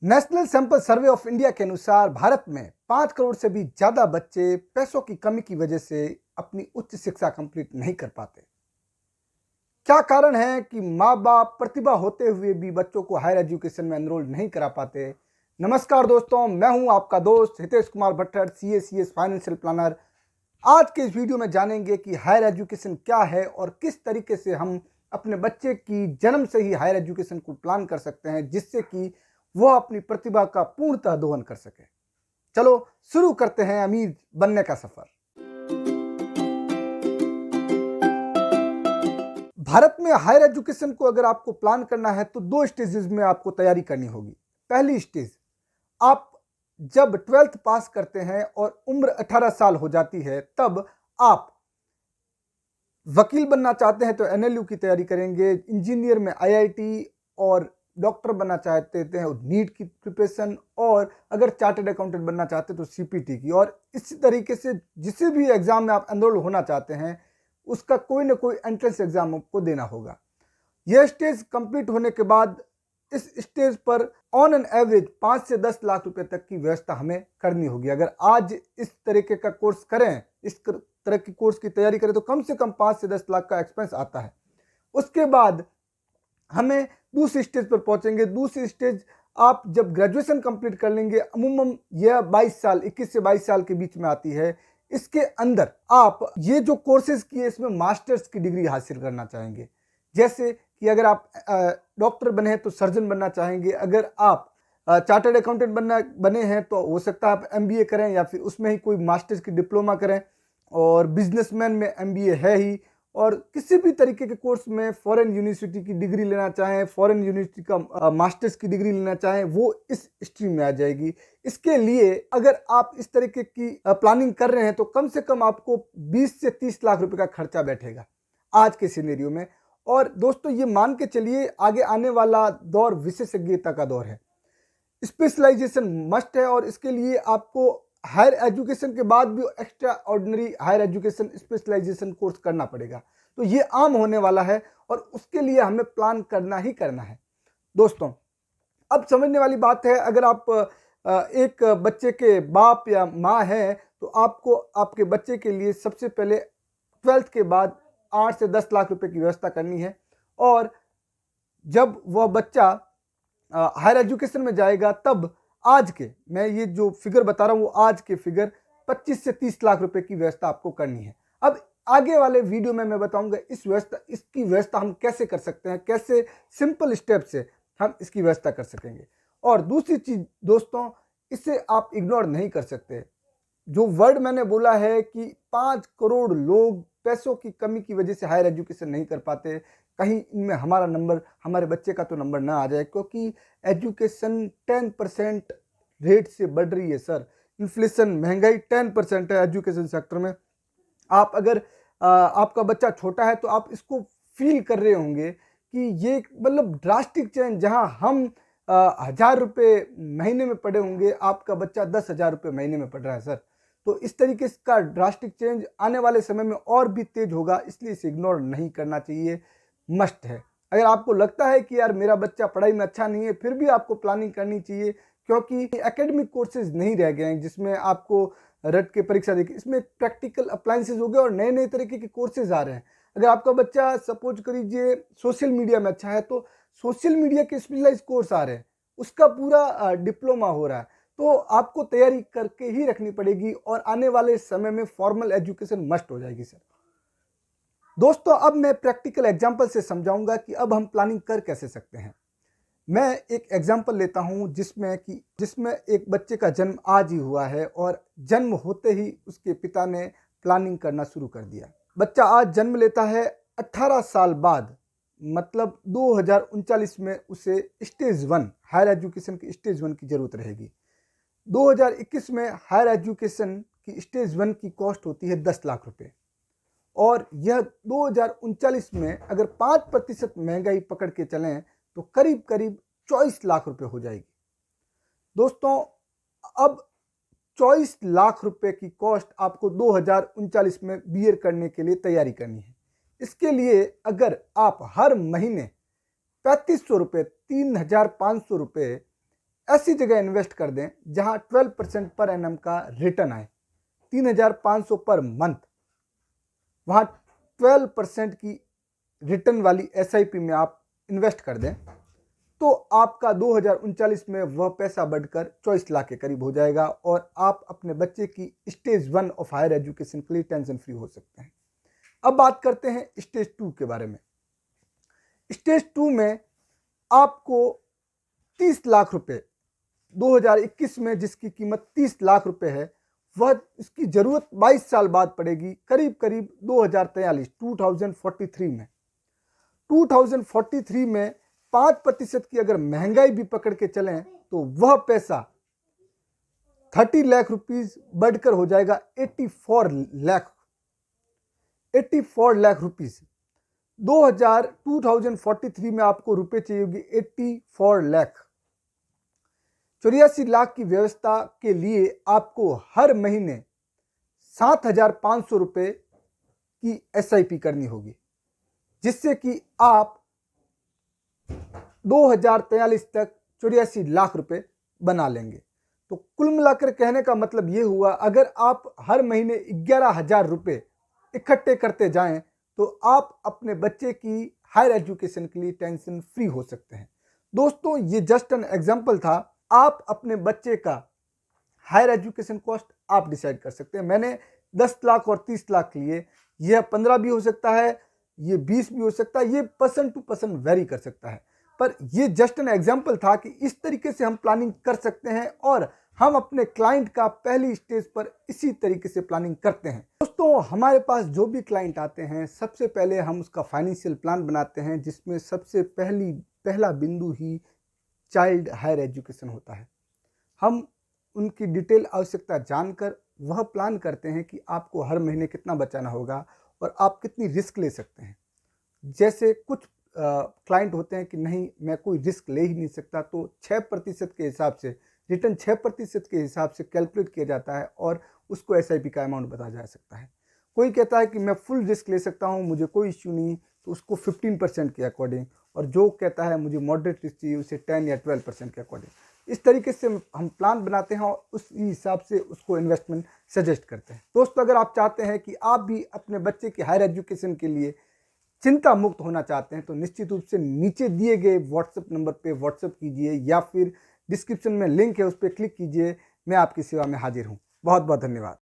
National sample survey of India के अनुसार भारत में 5 करोड़ से भी ज्यादा बच्चे पैसों की कमी की वजह से अपनी उच्च शिक्षा कंप्लीट नहीं कर पाते। क्या कारण है कि माँ बाप प्रतिभा होते हुए भी बच्चों को हायर एजुकेशन में एनरोल नहीं करा पाते? नमस्कार दोस्तों, मैं हूं आपका दोस्त Hitesh Kumar Bhattar, CA CS financial planner. आज के इस वीडियो में जानेंगे कि हायर एजुकेशन क्या है और किस तरीके से हम अपने बच्चे की जन्म से ही हायर एजुकेशन को प्लान कर सकते हैं, जिससे कि वह अपनी प्रतिभा का पूर्णतः दोहन कर सके। चलो शुरू करते हैं अमीर बनने का सफर। भारत में हायर एजुकेशन को अगर आपको प्लान करना है तो 2 स्टेजेस में आपको तैयारी करनी होगी। पहली स्टेज, आप जब 12th पास करते हैं और उम्र 18 साल हो जाती है, तब आप वकील बनना चाहते हैं तो एनएलयू की तैयारी करेंगे, इंजीनियर में आईआईटी, और डॉक्टर बनना चाहते हैं नीट की प्रिपरेशन, और अगर चार्टर्ड अकाउंटेंट बनना चाहते हैं तो सीपीटी की। और इसी तरीके से जिस भी एग्जाम में आप एनरोल होना चाहते हैं उसका कोई ना कोई एंट्रेंस एग्जाम आपको देना होगा। यह स्टेज कंप्लीट होने के बाद इस स्टेज पर ऑन एन एवरेज 5 से 10 लाख रुपए तक की व्यवस्था हमें करनी होगी। अगर आज इस तरीके का कोर्स करें, इस तरह की कोर्स की तैयारी करें, तो कम से कम 5 से 10 लाख का एक्सपेंस आता है। उसके बाद हमें दूसरी स्टेज पर पहुंचेंगे। दूसरी स्टेज आप जब ग्रेजुएशन कंप्लीट कर लेंगे, अमूमन यह 22 साल 21 से 22 साल के बीच में आती है। इसके अंदर आप ये जो कोर्सेज किए इसमें मास्टर्स की डिग्री हासिल करना चाहेंगे। जैसे कि अगर आप डॉक्टर बने हैं तो सर्जन बनना चाहेंगे, अगर आप चार्टर्ड अकाउंटेंट बने हैं तो हो सकता है आप एमबीए करें या फिर उसमें ही कोई मास्टर्स की डिप्लोमा करें, और बिजनेसमैन में एमबीए है ही। और किसी भी तरीके के कोर्स में फॉरेन यूनिवर्सिटी की डिग्री लेना चाहें, फॉरेन यूनिवर्सिटी का मास्टर्स की डिग्री लेना चाहें, वो इस स्ट्रीम में आ जाएगी। इसके लिए अगर आप इस तरीके की प्लानिंग कर रहे हैं तो कम से कम आपको 20 से 30 लाख रुपए का खर्चा बैठेगा आज के सिनेरियो में। और दोस्तों, ये मान के चलिए आगे आने वाला दौर विशेषज्ञता का दौर है। स्पेशलाइजेशन मस्ट है, और इसके लिए आपको हायर एजुकेशन के बाद भी extraordinary higher education specialisation course करना पड़ेगा। तो ये आम होने वाला है और उसके लिए हमें प्लान करना ही करना है। दोस्तों, अब समझने वाली बात है, अगर आप एक बच्चे के बाप या माँ हैं तो आपको आपके बच्चे के लिए सबसे पहले 12th के बाद 8 से 10 लाख रुपए की व्यवस्था करनी है। और जब वह बच्चा हायर एजुकेशन में जाएगा तब आज के, मैं ये जो फिगर बता रहा हूँ वो आज के फिगर 25 से 30 लाख रुपए की व्यवस्था आपको करनी है। अब आगे वाले वीडियो में मैं बताऊंगा इसकी व्यवस्था हम कैसे कर सकते हैं, कैसे सिंपल स्टेप से हम इसकी व्यवस्था कर सकेंगे। और दूसरी चीज दोस्तों, इसे आप इग्नोर नहीं कर सकते। जो वर्ड मैंने बोला है कि 5 करोड़ लोग पैसों की कमी की वजह से हायर एजुकेशन नहीं कर पाते, कहीं इनमें हमारा नंबर, हमारे बच्चे का तो नंबर ना आ जाए, क्योंकि एजुकेशन 10% रेट से बढ़ रही है सर। इन्फ्लेशन, महंगाई 10% है एजुकेशन सेक्टर में। आप अगर आपका बच्चा छोटा है तो आप इसको फील कर रहे होंगे कि ये मतलब ड्रास्टिक चेंज। जहां हम 1000 रुपये महीने में पढ़े होंगे, आपका बच्चा 10,000 रुपये महीने में पढ़ रहा है सर। तो इस तरीके का ड्रास्टिक चेंज आने वाले समय में और भी तेज होगा, इसलिए इसे इग्नोर नहीं करना चाहिए, मस्ट है। अगर आपको लगता है कि यार मेरा बच्चा पढ़ाई में अच्छा नहीं है, फिर भी आपको प्लानिंग करनी चाहिए, क्योंकि एकेडमिक कोर्सेज नहीं रह गए हैं जिसमें आपको रट के परीक्षा देखी। इसमें प्रैक्टिकल अप्लायंसेज हो गए और नए नए तरीके के कोर्सेज आ रहे हैं। अगर आपका बच्चा सपोज करिए सोशल मीडिया में अच्छा है तो सोशल मीडिया के स्पेशलाइज कोर्स आ रहे हैं, उसका पूरा डिप्लोमा हो रहा है। तो आपको तैयारी करके ही रखनी पड़ेगी और आने वाले समय में फॉर्मल एजुकेशन मस्ट हो जाएगी सर। दोस्तों, अब मैं प्रैक्टिकल एग्जांपल से समझाऊंगा कि अब हम प्लानिंग कर कैसे सकते हैं। मैं एक एग्जांपल लेता हूं जिसमें एक बच्चे का जन्म आज ही हुआ है और जन्म होते ही उसके पिता ने प्लानिंग करना शुरू कर दिया। बच्चा आज जन्म लेता है, 18 साल बाद मतलब 2039 में उसे स्टेज 1 हायर एजुकेशन की स्टेज 1 की जरूरत रहेगी। 2021 में हायर एजुकेशन की स्टेज 1 की कॉस्ट होती है 10 लाख रुपए, और यह 2039 में अगर 5% महंगाई पकड़ के चलें तो करीब करीब 24 लाख रुपए हो जाएगी। दोस्तों, अब 24 लाख रुपए की कॉस्ट आपको 2039 में बियर करने के लिए तैयारी करनी है। इसके लिए अगर आप हर महीने 3500 रुपये, 3500 रुपये ऐसी जगह इन्वेस्ट कर दें जहां 12% पर एनम का रिटर्न आए, 3,500 पर मंथ, वहां 12% की रिटर्न वाली एसआईपी में आप इन्वेस्ट कर दें तो आपका 2039 में वह पैसा बढ़कर 24 लाख के करीब हो जाएगा और आप अपने बच्चे की स्टेज 1 ऑफ हायर एजुकेशन के लिए टेंशन फ्री हो सकते हैं। अब बात करते हैं स्टेज 2 के बारे में। स्टेज 2 में आपको 30 लाख रुपए 2021 में जिसकी कीमत 30 लाख रुपए है, वह इसकी जरूरत 22 साल बाद पड़ेगी, करीब करीब 2043 में। 2043 में 5% की अगर महंगाई भी पकड़ के चलें तो वह पैसा 30 लाख रुपीस बढ़कर हो जाएगा 84 लाख रुपीस। 2043 में आपको रुपए चाहिए होगी 84 लाख। 84 लाख की व्यवस्था के लिए आपको हर महीने 7,500 रुपए की एसआईपी करनी होगी, जिससे कि आप 2043 तक 84 लाख रुपए बना लेंगे। तो कुल मिलाकर कहने का मतलब यह हुआ, अगर आप हर महीने 11,000 रुपए इकट्ठे करते जाएं तो आप अपने बच्चे की हायर एजुकेशन के लिए टेंशन फ्री हो सकते हैं। दोस्तों, ये जस्ट एन एग्जांपल था। आप अपने बच्चे का हायर एजुकेशन कॉस्ट आप डिसाइड कर सकते हैं। मैंने 10 लाख और 30 लाख लिए, यह 15 भी हो सकता है, ये 20 भी हो सकता है, ये पर्सन टू पर्सन वेरी कर सकता है, पर ये जस्ट एन एग्जांपल था कि इस तरीके से हम प्लानिंग कर सकते हैं और हम अपने क्लाइंट का पहली स्टेज पर इसी तरीके से प्लानिंग करते हैं। दोस्तों, हमारे पास जो भी क्लाइंट आते हैं, सबसे पहले हम उसका फाइनेंशियल प्लान बनाते हैं, जिसमें सबसे पहला बिंदु ही चाइल्ड हायर एजुकेशन होता है। हम उनकी डिटेल आवश्यकता जानकर वह प्लान करते हैं कि आपको हर महीने कितना बचाना होगा और आप कितनी रिस्क ले सकते हैं। जैसे कुछ क्लाइंट होते हैं कि नहीं, मैं कोई रिस्क ले ही नहीं सकता, तो 6% के हिसाब से, रिटर्न 6% के हिसाब से कैलकुलेट किया जाता है और उसको एसआईपी का अमाउंट बताया जा सकता है। कोई कहता है कि मैं फुल रिस्क ले सकता हूं, मुझे कोई इश्यू नहीं, तो उसको 15% के अकॉर्डिंग, और जो कहता है मुझे मॉडरेट रिस्क चाहिए उसे 10 या 12% के अकॉर्डिंग। इस तरीके से हम प्लान बनाते हैं और उस हिसाब से उसको इन्वेस्टमेंट सजेस्ट करते हैं। दोस्तों, अगर आप चाहते हैं कि आप भी अपने बच्चे की हायर एजुकेशन के लिए चिंता मुक्त होना चाहते हैं तो निश्चित रूप से नीचे दिए गए व्हाट्सएप नंबर पे व्हाट्सएप कीजिए या फिर डिस्क्रिप्शन में लिंक है उस पर क्लिक कीजिए। मैं आपकी सेवा में हाजिर हूँ। बहुत बहुत धन्यवाद।